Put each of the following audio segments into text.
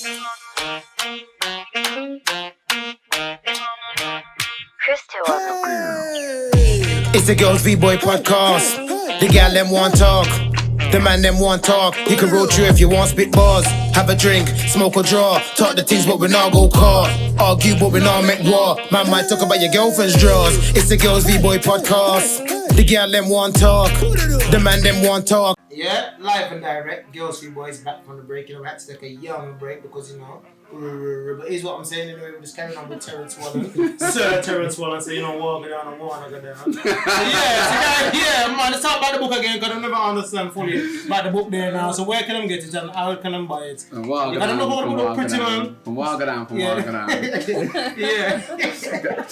It's the Girls V-Boy podcast. The gal them want talk, the man them want talk. You can roll through if you want spit bars. Have a drink, smoke or draw. Talk the things but we not go car. Argue but we not make war. Man might talk about your girlfriend's drawers. It's the Girls V-Boy podcast. The gal them want talk, the man them want talk. Yeah, live and direct. Girls V-Boys back from the break. You know, we had to take a young break because, you know, but here's what I'm saying anyway. We're just carrying on with Terrence Wallen. Sir Terrence Wallen, so you know, walk me down and walk go down. So yeah, man, let's talk about the book again because I never understand fully about the book there now. So where can I get it and how can I buy it? I don't know how to put pretty man. From Walk down. Yeah.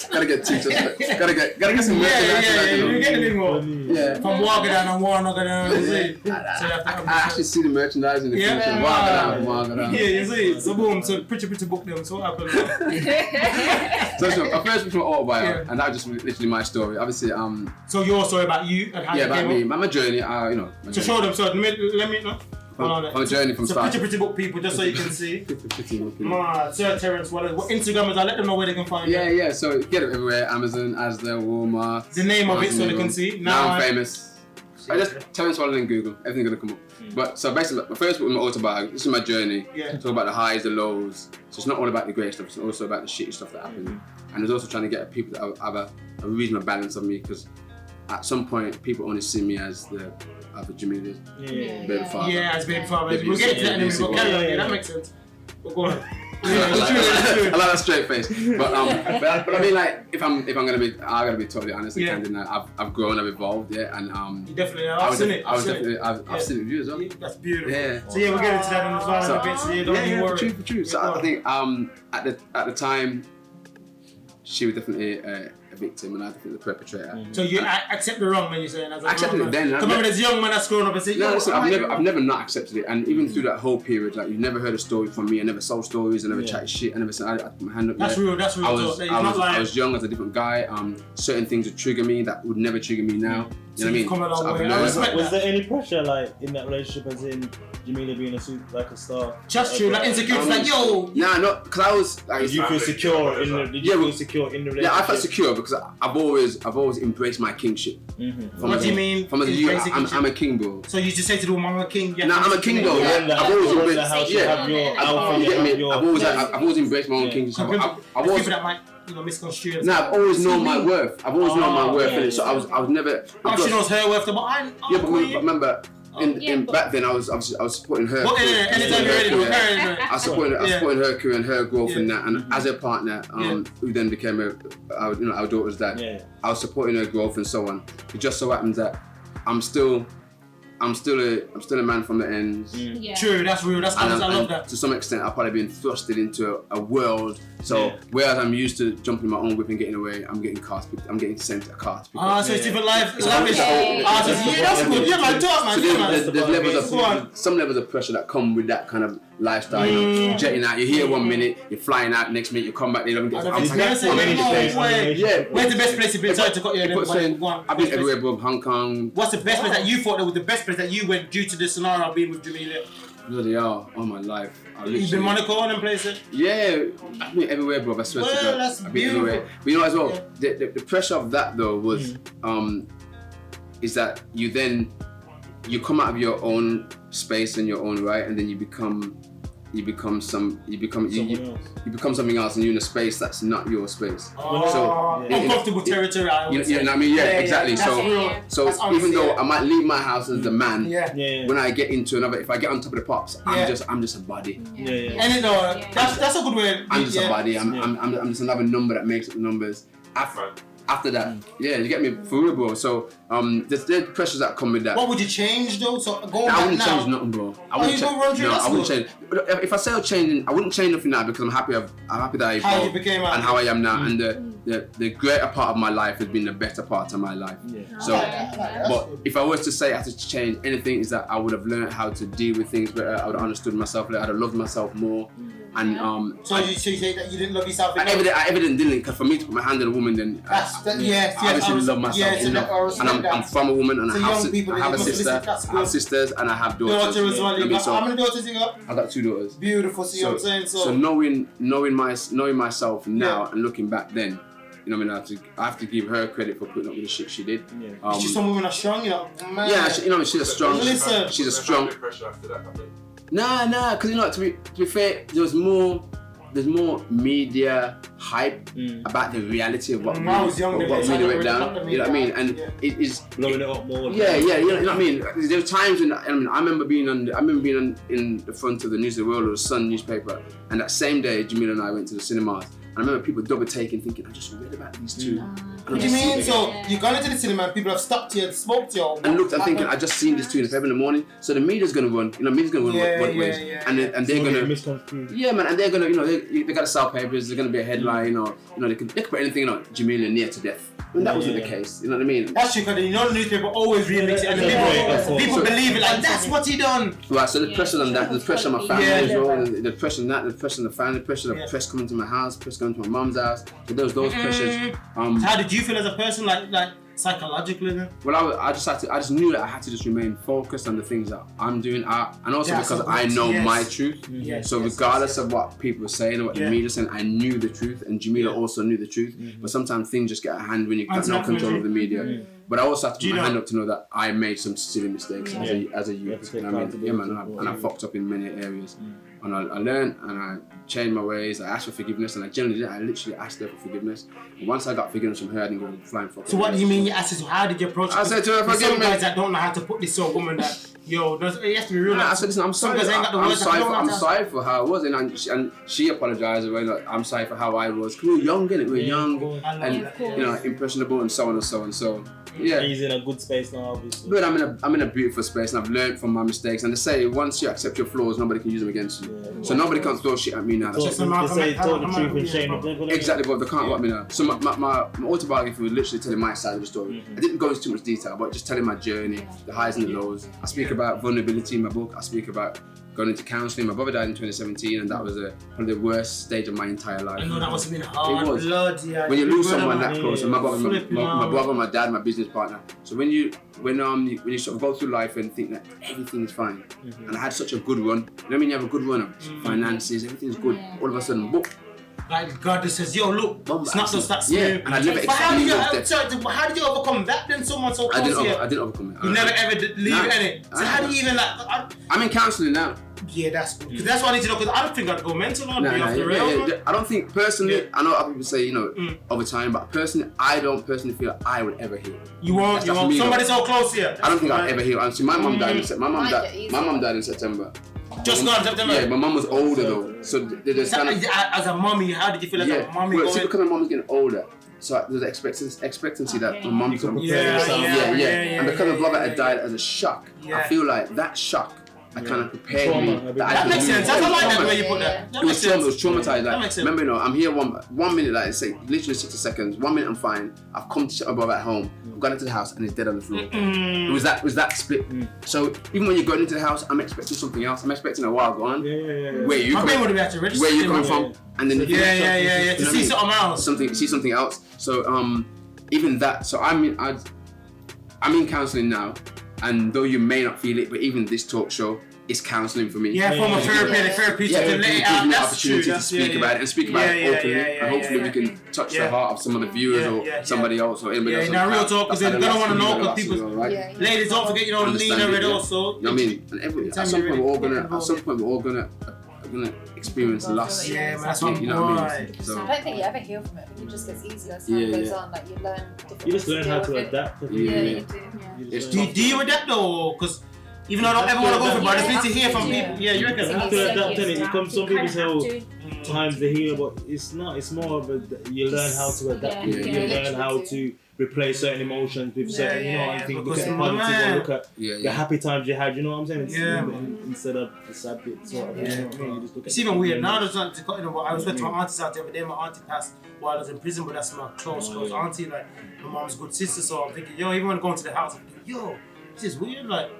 Gotta get teachers. Gotta get some merchandise. You get the more. Yeah. From Walk down and walk down. I actually see the merchandise in the future. Walk down. Yeah, you see. So boom, so pretty book them. So what happened? So my first book was autobiography, and that was just literally my story. Obviously, So your story about you and how you about came me, up? my journey. So show them. So let me know. From a journey from start. So pretty book people, just so you can see. Pretty book. Sir Terrence, what Instagram is? I let them know where they can find you. Yeah. So get it everywhere: Amazon, Asda, Walmart. The name of it, so they can see. Now I'm famous. I just Terrence Wallen in Google, everything's gonna come up. But so basically, my first book, my autobiography, this is my journey. Yeah. Talk about the highs, the lows. So it's not all about the great stuff, it's also about the shitty stuff that happened. And it's also trying to get people that have a reasonable balance of me, because at some point, people only see me as the other Jamelia, baby father. Yeah, as baby father. We'll get to that in a minute, but carry on, yeah, that makes sense. But go on. Yeah, it's true. I like that straight face, but I mean, like, if I'm gonna be totally honest and candid now. I've grown, I've evolved, and you definitely have. I've seen it. I've seen it with you as well. Yeah, that's beautiful. Yeah. So yeah, we'll get into that in as well in a bit. So yeah, don't even worry. For true. So I think at the time, she was definitely a victim, and I think the perpetrator. So you accept the wrong when you're saying as a accepted it then. Remember, there's young man that's grown up and say, no, listen, I've never not accepted it, and even through that whole period, like you've never heard a story from me. I never sold stories. I never chatted shit. I never said I put my hand up. That's real. I was young as a different guy. Certain things would trigger me that would never trigger me now. You know what I mean? Was there any pressure like in that relationship, as in Jamelia being a star? Just true, like insecurity, like yo. Nah, not because I was. Like, did you feel secure in the? Did you feel secure in the relationship? Yeah, I felt secure because I've always embraced my kingship. What do you mean? I'm a king, bro. So you just say to the woman, I'm a king. Nah, I'm a king, bro. I've always embraced. I've always embraced my own kingship. People that might, misconstrue. Nah, I've always known my worth. I've always known my worth in it. So I was never. She knows her worth, but but remember. Back then, I was supporting her. Anytime you're ready, I was supporting her career and her growth in that, and as a partner, who then became our daughter's dad. I was supporting her growth and so on. It just so happens that I'm still a man from the ends. True, that's real. That's honest. I love that. To some extent, I've probably been thrusted into a world. So whereas I'm used to jumping my own whip and getting away, I'm getting sent a car to pick up. So it's different life. That's good. Yeah, man, talk, man. So there's some levels of pressure that come with that kind of lifestyle. Jetting out, you're here 1 minute, you're flying out next minute, you come back, they don't get. Where's the best place you've been? Sorry to cut you. I've been everywhere, bro. Hong Kong. What's the best place that you thought that was the best place that you went due to the scenario of being with Jamelia? Bloody hell, all my life. You've been Monaco and them places? Yeah, I've been everywhere, bro. I swear to God. That's I've been beautiful. everywhere. But you know as well, the pressure of that though was, is that you come out of your own space and your own right, and then you become something else, and you're in a space that's not your space. Uncomfortable territory. You know what I mean? Yeah, exactly. So even though I might leave my house as the man, when I get into another, if I get on top of the pops, I'm just a body. And that's a good way. I'm just a body. I'm just another number that makes up the numbers. After that, you get me for real, bro. So there's pressures that come with that. What would you change though? So I wouldn't change nothing, bro. I wouldn't change. If I say I'm changing, I wouldn't change nothing now because I'm happy that I evolved and how I am now. And the greater part of my life has been the better part of my life. Yeah. So, but if I was to say I had to change anything, is that I would have learned how to deal with things better. I would have understood myself better. I'd have loved myself more. And So you say that you didn't love yourself enough? I evidently didn't, because for me to put my hand on a woman, then I obviously love myself enough. And I'm from a woman, and I have a sister, I have sisters, and I have daughters. Daughter as well. So, how many daughters you got? I got 2 daughters. Beautiful. See what I'm saying? So knowing myself now and looking back then, you know, I mean, I have to give her credit for putting up with the shit she did. Yeah. Some women are strong, you know. Man. Yeah, she's a strong. Listen. She's a strong. Pressure after that, I think. Nah, because you know, to be fair, there's more media hype about the reality of what really went down. You know what I mean? And it is blowing it up more. Yeah, you know what I mean. There were times when I remember being in the front of the News of the World or the Sun newspaper, and that same day, Jamelia and I went to the cinemas. I remember people double taking, thinking, I just read about these two. What do you mean? So you've gone into the cinema and people have stopped you and smoked you? And looked and thinking, I just seen this two in the morning. So the media's gonna run, media's gonna run both ways. And they're gonna, man, and they're gonna, they gotta sell papers, there's gonna be a headline, they can put anything, Jamelia near to death. And that wasn't the case, you know what I mean? That's true, because the newspaper always remix it, and people believe it, like, that's what he done. Right, so the pressure on that, the pressure on my family as well, the pressure on that, the pressure on the family, the pressure of press coming to my house, press coming to my mum's house. So there was those pressures. How did you feel as a person, like psychologically then? Well, I just knew that I had to just remain focused on the things that I'm doing, and also because I know my truth. So regardless of what people were saying or what the media saying, I knew the truth, and Jamelia also knew the truth. But sometimes things just get a hand when you got no control of the media. But I also have to put my hand up to know that I made some silly mistakes as a youth. You know what I mean? And I fucked up in many areas. And I learned, and I changed my ways. I asked for forgiveness, and I generally did. I literally asked her for forgiveness. And once I got forgiveness from her, I didn't go flying fuck. So what do you mean you asked her? How did you approach it? I said to her, forgive me. Some guys that don't know how to put this to a woman that, it has to be real. I said, listen, I'm sorry. I'm sorry for how I was, and she apologized. I'm sorry for how I was. Cause we were young, innit? We were young, and impressionable, and so on and so on. So. Yeah, he's in a good space now, obviously. But I'm in a beautiful space, and I've learned from my mistakes. And they say once you accept your flaws, nobody can use them against you. So nobody can throw shit at me now. Talk the truth and shame the devil. Exactly, but they can't got me now. So my autobiography was literally telling my side of the story. I didn't go into too much detail, but just telling my journey, the highs and the lows. I speak about vulnerability in my book. I speak about going into counselling. My brother died in 2017, and that was probably the worst stage of my entire life. I know that must have been hard. It was. Bloody, when you lose someone that close, and my brother, my dad, my business partner. So when you sort of go through life and think that everything is fine, and I had such a good run. You know what I mean? You have a good run of finances, everything's good. All of a sudden, boom. Like God just says, yo, look, it's not just that smooth. Yeah, and I never expected how did you overcome that then? Someone so close I didn't overcome it. You never ever leave it, innit? So how do you even I'm in counselling now. Yeah, that's good. Because that's what I need to know, because I don't think I'd go mental or be off the rails. I don't think personally, I know other people say, over time, but personally, I don't personally feel I would ever heal. You won't. Somebody so close here. I don't think I'll ever heal. And see, my mum died in September. My mum died in September. Just gone September? Yeah, my mum was older though. So there's kind of... As a mommy, how did you feel as a mommy? Well, see, because my mum was getting older, so there's expectancy that my mum's going to and because my brother had died as a shock, I feel like that shock I kind of prepared me. That makes sense. I like that way you put that. It was traumatized. Like, remember, I'm here 1 minute, like say, literally 60 seconds. 1 minute I'm fine. I've come to my brother at home. I've gone into the house and he's dead on the floor. It was that split. So even when you're going into the house, I'm expecting something else. I'm expecting a while gone. Where you coming from? And then to see something else. See something else. So even that. So I'm in counselling now. And though you may not feel it, but even this talk show is counselling for me. Yeah, form of therapy to let it out. Gives me the opportunity to speak about it and speak about it openly, and hopefully we can touch the heart of some of the viewers or somebody else or anybody else. Now real talk, because they're gonna want to know, because people, ladies, don't forget, Lena Red also. You know what I mean? And at some point we're all gonna experience loss. Yeah, man, that's what you know what I mean. So I don't think you ever heal from it. It just gets easier as time goes on. Like you learn different. You just learn how to adapt. You do. Do you adapt though? Because Even though I don't ever want to go for it, but I just need to hear from people. Yeah, you reckon? You have to adapt to it. Some people say, oh, to. time's the healer, but it's not. It's more of a, you learn how to adapt. You learn how to replace certain emotions with certain, you know, I think look at the positive or look at the happy times you had, you know what I'm saying? It's, instead of the sad bits. You know what I mean? You just look at it's even weird. Now there's like, I was with my auntie's out the other day. My auntie passed while I was in prison, but that's my close auntie, like my mom's good sister. So I'm thinking, yo, even when going to the house, I'm thinking, yo, this is weird. Like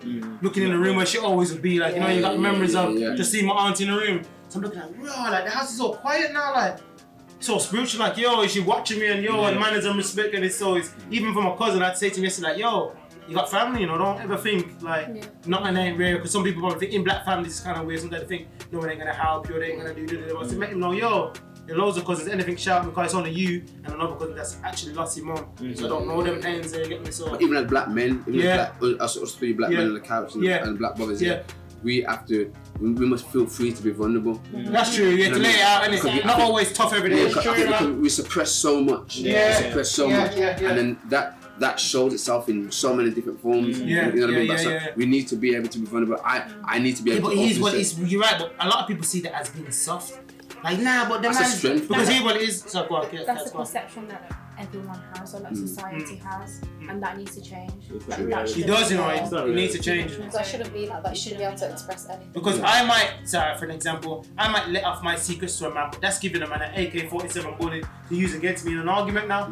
looking in the room where she always would be, like, you know, you got memories of just seeing my auntie in the room. So I'm looking like, bro, like the house is all quiet now, like so spiritual. Like, yo, is she watching me? And yo, and manners and respect. And it's always, even for my cousin, I'd say to him yesterday, like, yo, you got family, you know, don't ever think like nothing ain't real. Because some people probably think in black families it's kind of weird. Sometimes they think no one ain't gonna help you, or they ain't gonna do this. But to make him know, yo, there are loads of cousins, anything shout because it's only you and another cousin that's actually lost his mum. So I don't know them pains there, you get me? So but even as black men, us three black men on the couch and black brothers, we have to, we must feel free to be vulnerable. That's true, you have to lay it out, innit? Not always tough every day. We suppress so much. And then that shows itself in so many different forms. You know what I mean? We need to be able to be vulnerable. I need to be able to. But you're right, but a lot of people see that as being soft. Like, nah, but the that's man's a strength. because he is. So go on, that's the perception that everyone has, or that society has, and that needs to change. He does, you know, it needs to change. That shouldn't be like that. You shouldn't be able to express anything. Because I might, for an example, I might let off my secrets to a man, but that's giving a man an AK-47 bullet to use against me in an argument now.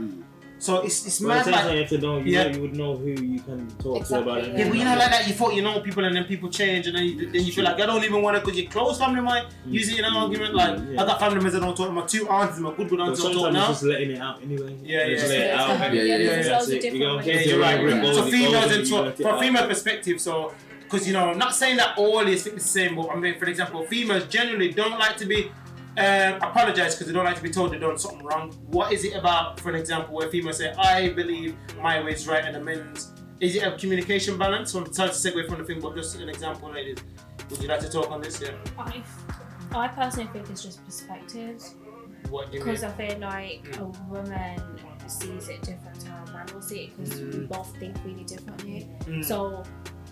So it's mad. Like, you have to know, you would know who you can talk to about it. Yeah, but you know, like that, you thought you know people and then people change, and then you feel like I don't even want to, because your close family might use it in an argument. Like, I got family members I don't talk to, my two aunties, my good aunties I don't talk now. Just letting it out anyway. Just let it out. You're right. So females, from a female perspective, so, because, you know, I'm not saying that all is the same, but I mean, for example, females generally don't like to be apologize because they don't like to be told they've done something wrong. What is it about, for an example, where females say, I believe my way is right and the men's? Is it a communication balance? So I'm trying to segue from the thing, but just an example, ladies. Would you like to talk on this? I personally think it's just perspectives. What do you mean? Because I feel like a woman sees it different to how a man will see it, because we both think really differently. So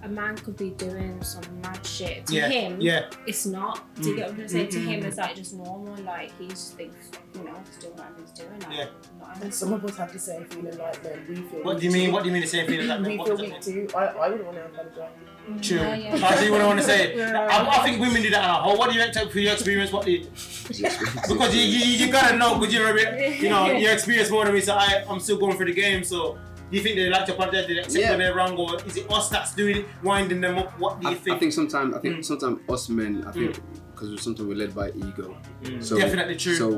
a man could be doing some mad shit. To him, it's not. Do you get what I'm trying to say? To him, it's like just normal. Like, he just thinks, you know, he's doing what he's doing. Like, and some of us have the same feeling like men. We feel. What do you mean? What do you mean the same feeling like men? We feel weak too. I wouldn't want to apologize. True. So you wouldn't want to say it. I think women do that. What do you expect for your experience? What do you? Because you gotta know, because you're a bit, you know, your experience more than me. So I'm still going for the game. So. Do you think they like to apologize? Do they accept when they're wrong, or is it us that's doing it, winding them up? What do you think? I think sometimes us men, because sometimes we're led by ego. So, definitely true. So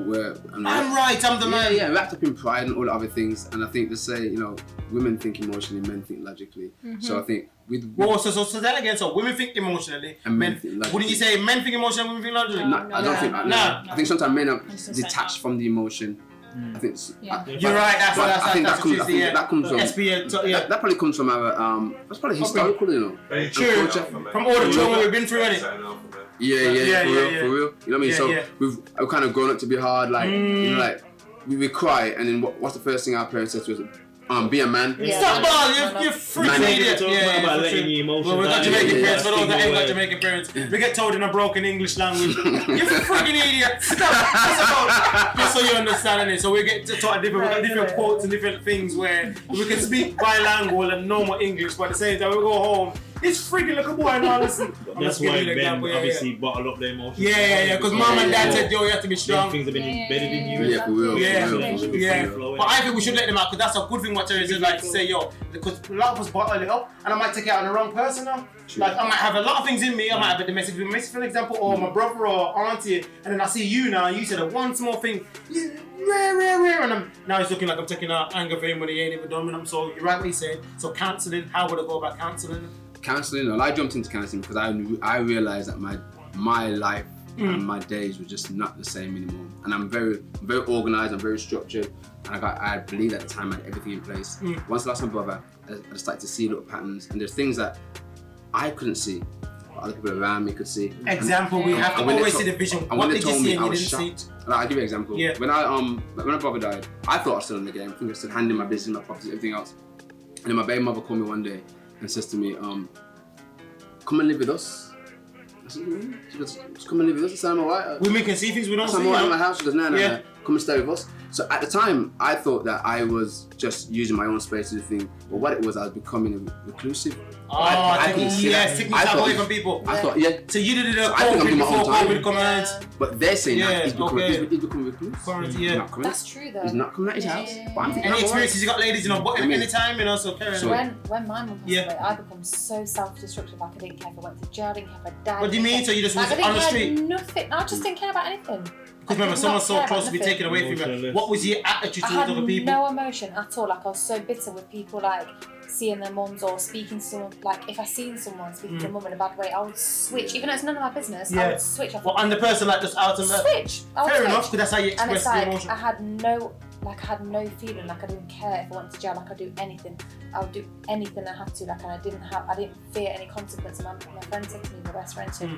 I'm right. I'm the man. Yeah, wrapped up in pride and all the other things. And I think to say, you know, women think emotionally, men think logically. So I think so that again. So women think emotionally, and men think logically. Wouldn't you say men think emotionally, women think logically? No, I don't think that. No. I think sometimes men are detached from the emotion. I think you're right. I think that comes from that probably comes from our that's probably historical, you know. True. From all the trauma we've been through, innit? Yeah, for real. You know what I mean? So we've kind of grown up to be hard, like you know, like we cry, and then what's the first thing our parents said to us? Be a man. Stop ball, you're freaking idiot. About letting your emotions. Well, we got Jamaican parents, for those that ain't got Jamaican parents. We get told in a broken English language, you're freaking idiot. Stop. Just so you understand it. So we get taught different, we got different quotes and different things where we can speak bilingual and normal English, but at the same time we go home. It's freaking like a boy now, listen. That's why men obviously bottle up their emotions. Yeah, because mom and dad said, yo, you have to be strong. Things have been embedded in you. Yeah, for real. Yeah. But I think we should let them out, because that's a good thing what Terry said, like to say, yo, because a lot of us bottle it up, and I might take it out on the wrong person now. Like, I might have a lot of things in me, I might have a domestic abuse, for example, or my brother or auntie, and then I see you now, and you said a one small thing, rare, and now it's looking like I'm taking out anger for him when he ain't even done with him. So you're right what he said. So counselling, how would I go about counselling? Counselling, well, I jumped into counselling because I realised that my life and my days were just not the same anymore. And I'm very organised, I'm very structured, and I believe at the time I had everything in place. Once I lost my brother, I started to see little patterns, and there's things that I couldn't see, but other people around me could see. Example, we have to always see the vision. What did you see and you didn't see it? Like, I'll give you an example. Yeah. When my brother died, I thought I was still in the game. I think I was still handling my business, my property, everything else. And then my baby mother called me one day and says to me, come and live with us. I said, she goes, just come and live with us. I said, I'm alright. Women can see things we don't see. I'm alright in my house. She goes, no, come and stay with us. So at the time, I thought that I was just using my own space to do things. But what it was, I was becoming reclusive. Taking yourself away from people. I thought, So you did it I think I'm doing my own time. COVID. But they're saying that he's becoming reclusive. That's true though. He's not coming at his house. But I'm thinking, any experiences you got, ladies, you know, anytime, you know, so carry on. When my mum passed away, I become so self-destructive. Like I didn't care if I went to jail, I didn't care if I died. What do you mean? So you just was on the street? Nothing. I just didn't care about anything. Because remember, someone's so close to be taken away from you. What was your attitude towards other people? No emotion at all. Like I was so bitter with people, like seeing their mums or speaking to someone. Like if I seen someone speaking to a mum in a bad way, I would switch. Even though it's none of my business, I would switch. And the person like just out of switch. Fair enough, because that's how you express the emotion. I had no feeling. Like I didn't care if I went to jail. Like I'd do anything. I would do anything I had to. Like and I didn't fear any consequence. And my friend said to me, my best friend said,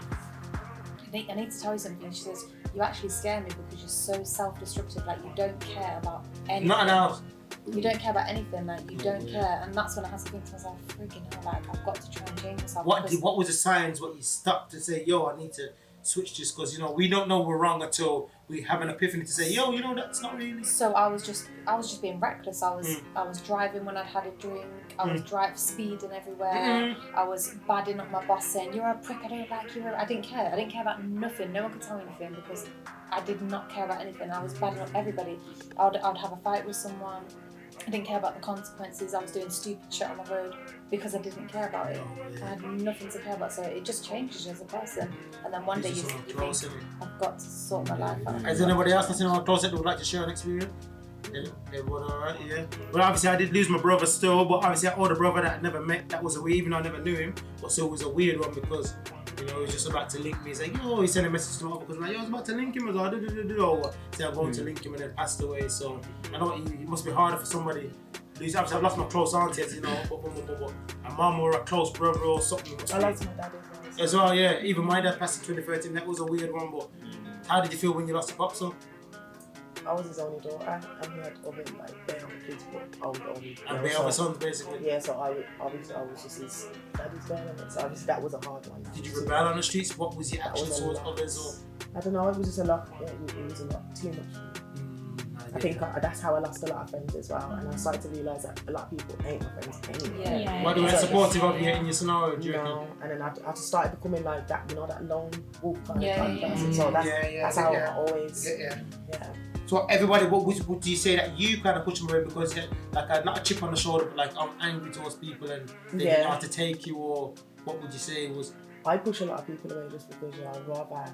I need to tell you something. She says, you actually scare me because you're so self-destructive. Like you don't care about anything. Not enough. You don't care about anything. Like you don't care. And that's when I had to think to myself, freaking hell, like I've got to try and change myself. What was the signs? What you stuck to say? Yo, I need to switch this because you know we don't know we're wrong until we have an epiphany to say, yo, you know that's not really. So I was just being reckless. I was driving when I'd had a drink. I was speeding everywhere. I was badding up my boss saying, you're a prick, I don't like you. I didn't care. I didn't care about nothing. No one could tell me anything because I did not care about anything. I was badding up everybody. I'd have a fight with someone. I didn't care about the consequences. I was doing stupid shit on the road because I didn't care about it. I had nothing to care about. So it just changes you as a person. And then one day you think, I've got to sort my life out. Is anybody else listening on closet that would like to share an experience? Everyone alright, yeah. Well, obviously I did lose my brother still, but obviously I older brother that I never met, that was a weird, even though I never knew him, but still was a weird one because, you know, he was just about to link me. He's like, yo, he sent a message to me because like, yo, I was about to link him, I was like, say I'm going to link him and then passed away. So I know it must be harder for somebody. Obviously I've lost my close aunties, you know, but my mum or a close brother or something. I lost my dad as well, yeah. Even my dad passed in 2013, that was a weird one, but how did you feel when you lost your pop, so? I was his only daughter, and he had other bare other kids, but I was the only girl. And bare other sons, basically. Yeah, so I was just his daddy's girl, and so obviously that was a hard one. Did you rebel on the streets? What was your action towards others? Or? I don't know. It was just a lot. It was a lot too much. I think that's how I lost a lot of friends as well, and I started to realise that a lot of people ain't my friends anyway. Why they weren't supportive of you in your scenario? No, and then I just started becoming like that, you know, that lone wolf kind of person. So that's how I always. Yeah. So everybody, what would you say that you kind of push them away because like not a chip on the shoulder, but like I'm angry towards people and they didn't know how to take you, or what would you say was? I push a lot of people away just because I'd rather.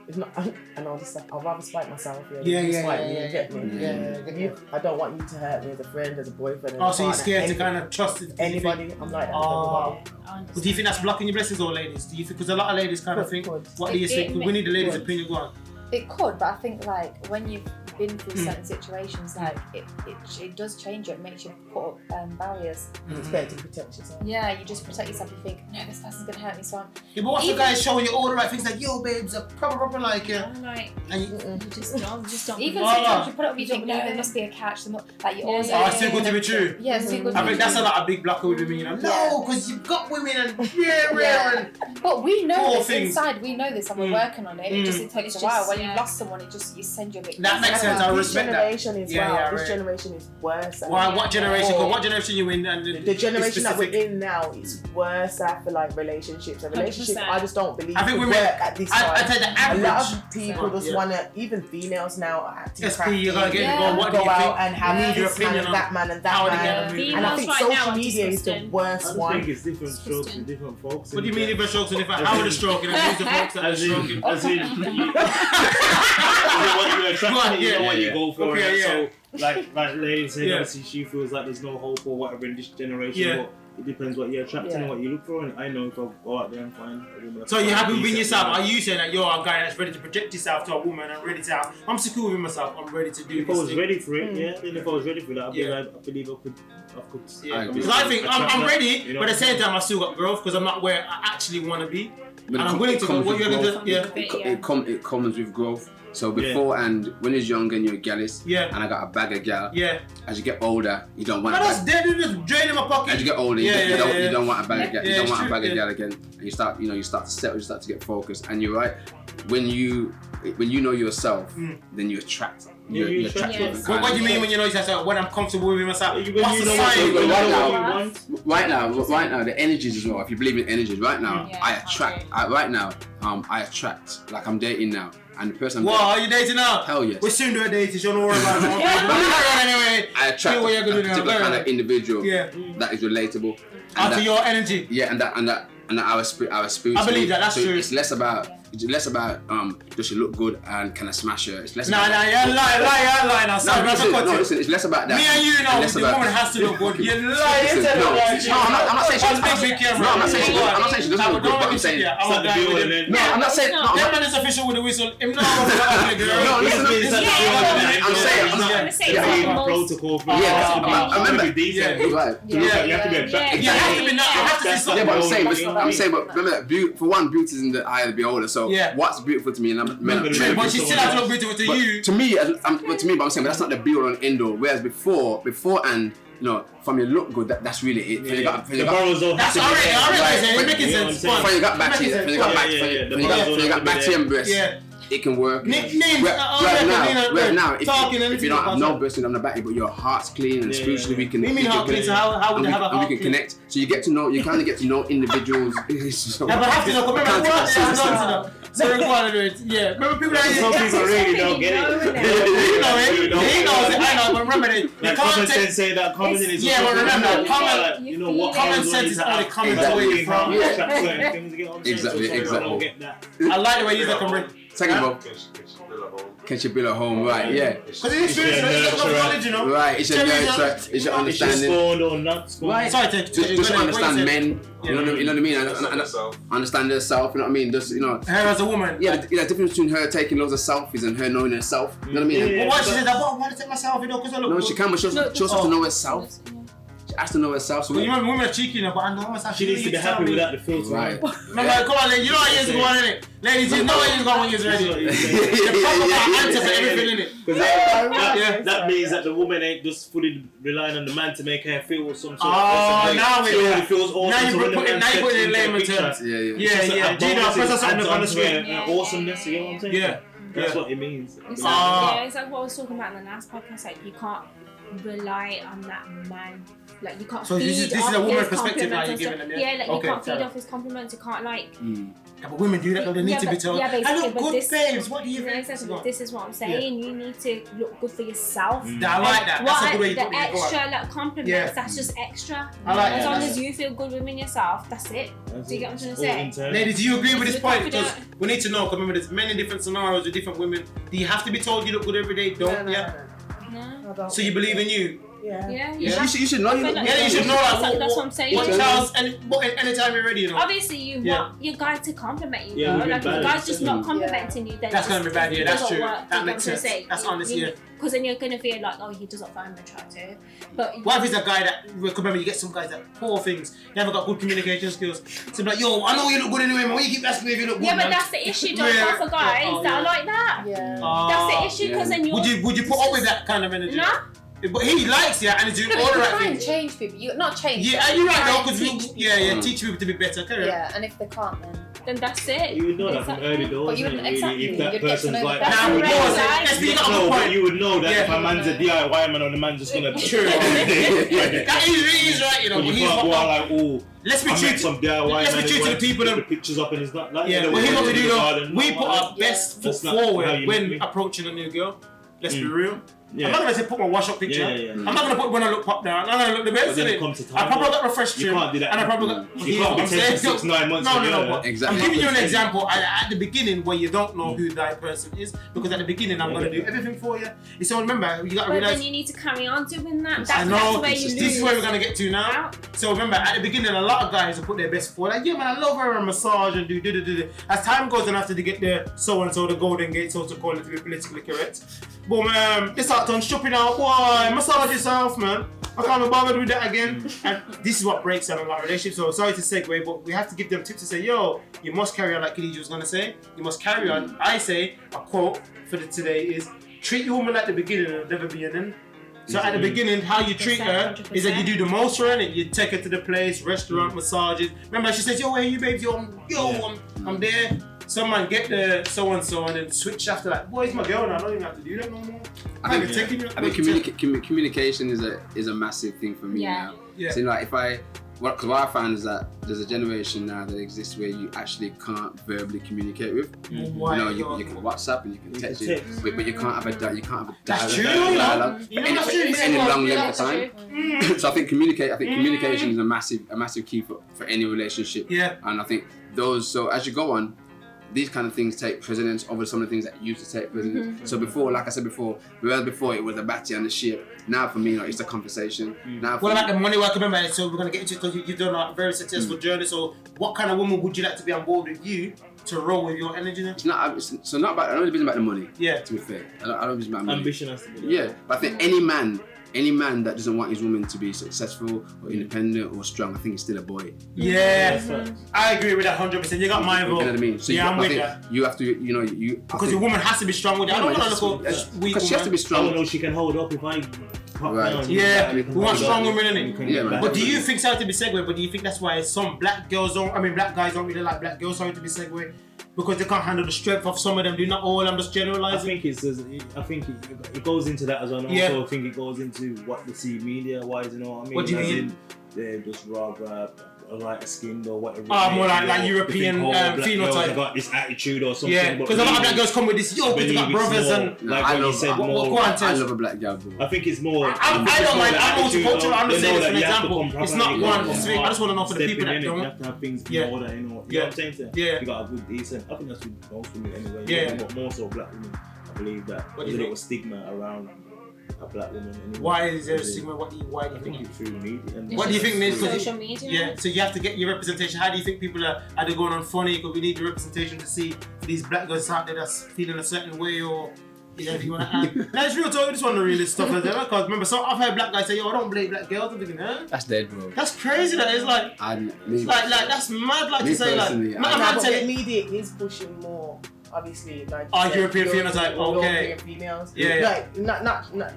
It's not. I know this stuff. I'd rather spite myself. Get me. I don't want you to hurt me as a friend, as a boyfriend. So you're scared to kind of trust anybody? I'm like that. But do you think that's blocking your blessings, or ladies? Do you think because a lot of ladies kind of think, what do you think? We need the ladies' opinion. Go on. It could, but I think like when you've been through certain situations, like it does change you. It makes you put up barriers. It's better to protect yourself. Yeah, you just protect yourself. You think, no, this person's gonna hurt me, so but what's the guys showing you all the right things like, yo, babes, a proper like, like, and you just don't. Even sometimes you put it up, you think, no, there must be a catch. Like you always. It's too good to be true. Yeah, it's too good. I think that's a big blocker with women, you know. No, because you've got women and But we know this inside. We know this, and we're working on it. It takes a while. When you lost someone, you send you a bit. That makes sense. I respect that. This generation is worse. What generation? What generation you in? And the generation that we're in now is worse for like relationships. A relationship, 100%. I just don't believe. I think women work at this time. I tell the average. A lot of people just wanna, even females now are acting crafty. You're gonna go out and have this man and that man and that man. And I think social media is the worst one. I think it's different strokes for different folks. What do you mean different strokes for different? How are the stroking? And who's the folks that are stroking? As in what you attract, you know what you go for. So, like lady said, obviously she feels like there's no hope or whatever in this generation. But it depends what you're attracting and what you look for. And I know if I go out there and find a woman. So you happy with yourself? Are you saying that you're a guy that's ready to project yourself to a woman and ready to? I'm secure with myself. I'm ready to do. If I was ready for it, then if I was ready for that, I believe I could. Because I think I'm ready, but at the same time I still got growth because I'm not where I actually want to be. But and I'm willing to go. What you're gonna do? It comes with growth. So before and when you're young and you're jealous, and I got a bag of gal. As you get older, you don't want. They're just draining my pocket. As you get older, You don't want a bag of you don't want a bag of girl again, and you start to settle, you start to get focused, and you're right. When you know yourself, then you attract. You attract. Yes. What do you mean when you know yourself? When I'm comfortable with myself? What's the sign? Right now, the energies as well. If you believe in energies, right now, I attract. I attract. Like I'm dating now. And the person. What are you dating now? Hell yes. We're soon doing dating. So don't worry about it. Anyway, I attract a particular kind of individual that is relatable. After your energy. Yeah, and our spirit. I believe that. That's so true. It's less about does she look good and can I smash her? It's less. Nah, you're lying. Listen. It's less about that. Me and you know, the woman has to look good. You're lying. I'm not saying she doesn't look good, but I'm saying. No, I'm not saying. That man is official with the whistle. I'm saying protocol. I remember. Decent. Right. You have to be attractive. You have to be not. You have to be something. Yeah, I'm saying, but remember that for one, beauty is in the eye of the beholder. So what's beautiful to me, and but she still has to look beautiful to you. To me, but I'm saying, but that's not the be all and end all. Whereas before, and from your look good, that's really it. That's already making sense. When you got back to your breast. It can work. Nicknames. Right now, if you don't have no breast on the back, but your heart's clean and spiritually we can. How would you have a heart? We can connect. So you kind of get to know individuals. But have to know. Remember people that some people really don't get it. He knows it. I know, but remember the common sense say that common sense is. Yeah, but remember, common sense is only coming to where you're from. Exactly. I like the way you can bring. Second of all, can she build a home? Right, yeah. Because it's knowledge, Right, it's your nurture, it's your understanding. Spawned or not spawned. Right. Just understand men. You know what I mean? Understand herself. You know what I mean? Just her as a woman. Yeah, the difference between her taking loads of selfies and her knowing herself. You know what I mean? Well, why she said I want to take my selfie because I look. No, she can, but she also has to know herself. She has to know herself. So women are cheeky now, but I know myself. She needs to be happy without the filter. Right. Come on, ladies. You know what years ago, innit? Ladies, you know what years ago when you're ready. The proper answer for everything, innit? That means that the woman ain't just fully relying on the man to make her feel some sort of. Oh, now it feels awesome. Now you put it in layman terms. Yeah. Do you know, press something on the screen? Awesomeness, you know what I'm saying? Yeah. That's what it means. It's like what I was talking about in the last podcast. Like you can't rely on that man. Like you can't. So feed this is off a woman his perspective now you're compliments giving them. Yeah, like you can't feed off his compliments. You can't like. Yeah, but women do that though. They need to be told. I look good, babes. What do you think? Exactly. This is what I'm saying. You need to look good for yourself. I like that. That's a good way you put it. The extra like compliments. That's just extra. I like as that. long as you feel good within yourself, that's it. Do you get what I'm trying to say? Ladies, do you agree with this point? Because we need to know. Because remember, there's many different scenarios with different women. Do you have to be told you look good every day? Don't. No. So you believe in you? Yeah. You should know. You should know. That's what I'm saying. Anytime you're ready, Obviously, you want your guy to compliment you. Like if the guy's just not complimenting you, then that's gonna be bad. Yeah, that's true. Work, that makes sense. That's honest. Because then you're gonna feel like, oh, he doesn't find me attractive. But what if he's a guy that? Remember, you get some guys that poor things. They haven't got good communication skills. So like, yo, I know you look good anyway, man. Why you keep asking me if you look good? Yeah, but that's the issue. Don't go for guys that are like that. Yeah. That's the issue. Because then you would you put up with that kind of energy? No. But he likes and he's doing all the right things. Change people. You not change. Yeah, you're right though, because teach people to be better. Yeah, and if they can't, then that's it. You would know that from early doors. But you wouldn't if that person's like that, you would know that if a man's a DIY man or the man's just gonna true. That is right, you know. But you can't go out like, oh, let's be true to the people that the pictures up and it's not like but here's what we do though. We put our best foot forward when approaching a new girl. Let's be real. Yeah. I'm not gonna say put my wash up picture. I'm not gonna put when I look pop down. I'm gonna look the best in it. I probably got refreshed trim. You can't do that. And I probably got. You can't be taking 6-9 months. No. Exactly. I'm giving you an example at the beginning where you don't know who that person is, because at the beginning I'm gonna do everything for you. So remember, you gotta realize. But then you need to carry on doing that. I know. That's where you lose. This is where we're gonna get to now. So remember, at the beginning, a lot of guys will put their best forward. Like, yeah, man, I love her and massage and do. As time goes on, after they get the so and so, the Golden Gate, so to call it to be politically correct. Boom, they start on shopping out. Boy, massage yourself, man. I can't be bothered with that again. And this is what breaks down a lot of relationships. So sorry to segue, but we have to give them tips to say, yo, you must carry on, like Khadija was gonna say. You must carry on. I say a quote for today is, treat your woman like the beginning and it'll never be an end. So at the beginning, how you treat her is that you do the most for her, and you take her to the place, restaurant, massages. Remember, she says, "Yo, where are you, babes? I'm there." Someone get the so and so, and then switch after like, "Boy, it's my girl now. I don't even have to do that no more." I think communication is a massive thing for me now. Yeah. So like what I found is that there's a generation now that exists where you actually can't verbally communicate with. You know, you can WhatsApp and you can text it, but you can't have a dialogue. That's true. Dialogue for any long length of time. So I think communication is a massive key for any relationship. Yeah. And I think so as you go on, these kind of things take precedence over some of the things that used to take precedence. So before, like I said before, whereas before it was a batty on the ship, now for me, like, it's a conversation. Now what about the money work? Remember, so we're going to get into it because you've done a very successful journey. So what kind of woman would you like to be on board with you to roll with your energy now? It's not about, I don't really about the money. Yeah. To be fair. I don't about money. Ambition has to be there. Yeah, but I think any man that doesn't want his woman to be successful or independent or strong, I think he's still a boy. Yeah, I agree with that 100%. You got my vote. You know what I mean? So I'm with that. You have to, because the woman has to be strong with that. I don't want to look at weak. Because she has to be strong. I don't know, she can hold up if I pop down. Yeah, we want strong women, innit? Yeah, man. But do you think, sorry to be segue, but do you think that's why some black guys don't really like black girls, sorry to be segue? Because they can't handle the strength of some of them. Do not all. I'm just generalizing. I think it goes into that as well. Yeah. Also, I think it goes into what they see media-wise. You know what I mean? What do you mean? They're just rather lighter skinned or whatever. More like European phenotype. They got this attitude or something. Yeah, because a lot of black girls come with this. Yo, because they got brothers and. I love a black girl, bro. I think it's more. I don't mind. I'm multicultural. I'm just saying, for an example, it's not one thing. I just want to know for the people that don't. You have to have things in order. You know what I'm saying? Yeah. You got a good, decent. I think that's with most women anyway. Yeah. But more so black women. I believe that there's a little stigma around a black woman anyway. Why is there a stigma? Why do you think it's through media? What do you think, Nick? Social media. Yeah, so you have to get your representation. How do you think people are they going on funny? Because we need the representation to see these black girls out there that's feeling a certain way, or if you want to add. No, it's real talk. We just want to real stuff like that. Because remember, I've heard black guys say, "Yo, I don't blame black girls." I'm thinking, That's dead, bro. That's crazy. That is like that's mad. Like to say, like, the media is pushing more. Obviously, like European phenotype, okay. European females. Yeah. Like not.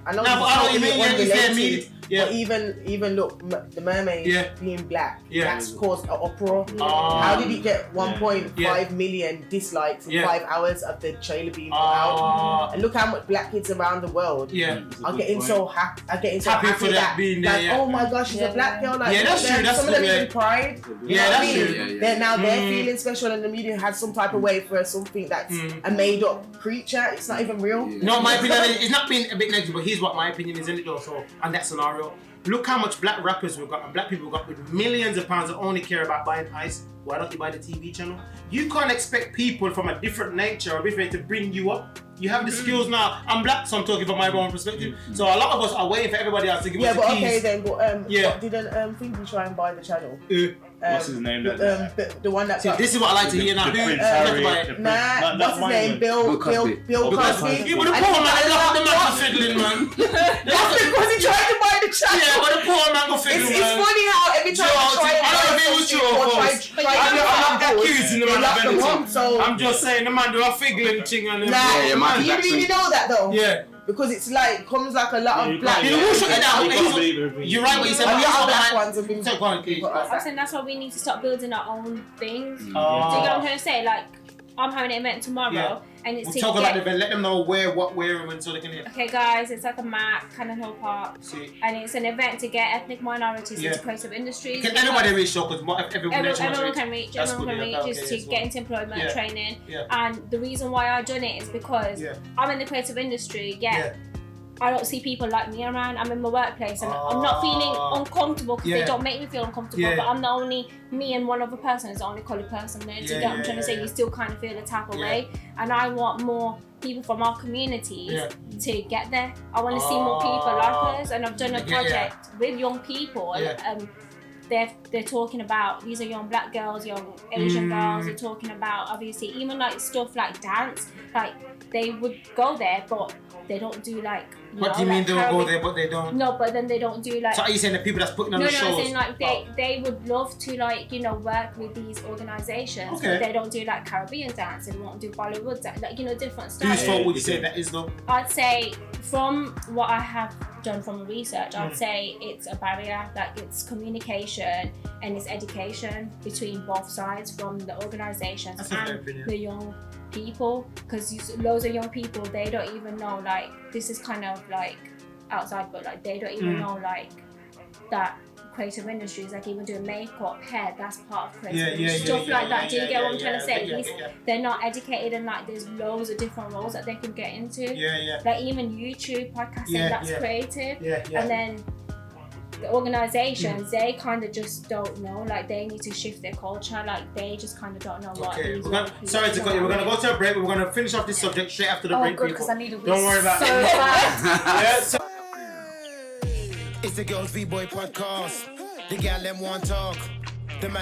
I know. No, but I don't mean unrelated, yeah. But even look, the mermaid being black, that's caused an uproar. How did it get 1.5 million dislikes in 5 hours of the trailer being put out? And look how much black kids around the world are getting so happy. For that being there. Like, oh my gosh, she's a black girl. Like, that's true. That's some of them even cried. That's true. They're feeling special, and the media has some type of way for something that's a made up creature. It's not even real. No, my opinion it's not being a bit negative, but here's what my opinion is in it though. So on that scenario, look how much black rappers we've got and black people we've got with millions of pounds that only care about buying ice. Why don't you buy the TV channel? You can't expect people from a different nature or different to bring you up. You have the skills now. I'm black, so I'm talking from my own perspective. So a lot of us are waiting for everybody else to give us the keys. Okay then, but didn't Thingy try and buy the channel? What's his name? The one that. This is what I like to hear now. What's his name? Bill Cosby. Yeah, but the poor man, left the man for fiddling, man. That's because he tried to buy the channel. Yeah, but the poor man go fiddling, man. It's funny how every time I try I don't know if it was true, of course. I'm not accusing the man of anything. I'm just saying the man do a fiddling thing and you really know that though? Yeah. Because it's like comes like a lot of black. You're right what you said. A lot of black ones have been. I'm saying that's why we need to start building our own things. Do you get what I'm trying to say? Like, I'm having an event tomorrow, and it's talk about the event. Let them know where, and when, so they can hear. Okay, guys, it's like a MAC, Cannon Hill Park, and it's an event to get ethnic minorities into creative industries. Can anybody reach though? Because everyone can reach. Everyone can reach is to get into employment training. And the reason why I've done it is because I'm in the creative industry. I don't see people like me around. I'm in my workplace and I'm not feeling uncomfortable because they don't make me feel uncomfortable. But I'm the only, me and one other person is the only coloured person there. To get, I'm trying to say, you still kind of feel the type of way. And I want more people from our communities to get there. I want to see more people like us. And I've done a project with young people. They're talking about, these are young black girls, young Asian girls. They're talking about, obviously, even like stuff like dance. Like, they would go there, but they don't do like. What do you mean they will go there, but they don't? No, but then they don't do like. So are you saying the people that's putting on the shows? No, I'm saying like they would love to like work with these organisations, but they don't do like Caribbean dance. They won't do Bollywood dance, like different styles. Whose fault would you say that is though? I'd say from what I have done from research, I'd say it's a barrier. Like it's communication and it's education between both sides, from the organisations and the young people. Because loads of young people, they don't even know, like, this is kind of like outside, but like they don't even know like that creative industries, like even doing makeup, hair, that's part of creative industry. Stuff like that. Do you get what I'm trying to say? They're not educated, and like there's loads of different roles that they could get into. Like even YouTube, podcasting, that's creative. And then the organisations, they kind of just don't know. Like they need to shift their culture. Like they just kind of don't know what. Sorry to cut you. We're gonna go to a break. We're gonna finish off this subject straight after the break. Good, because I need a Don't worry about it. It's the Girls V-Boy podcast. The gal them want talk.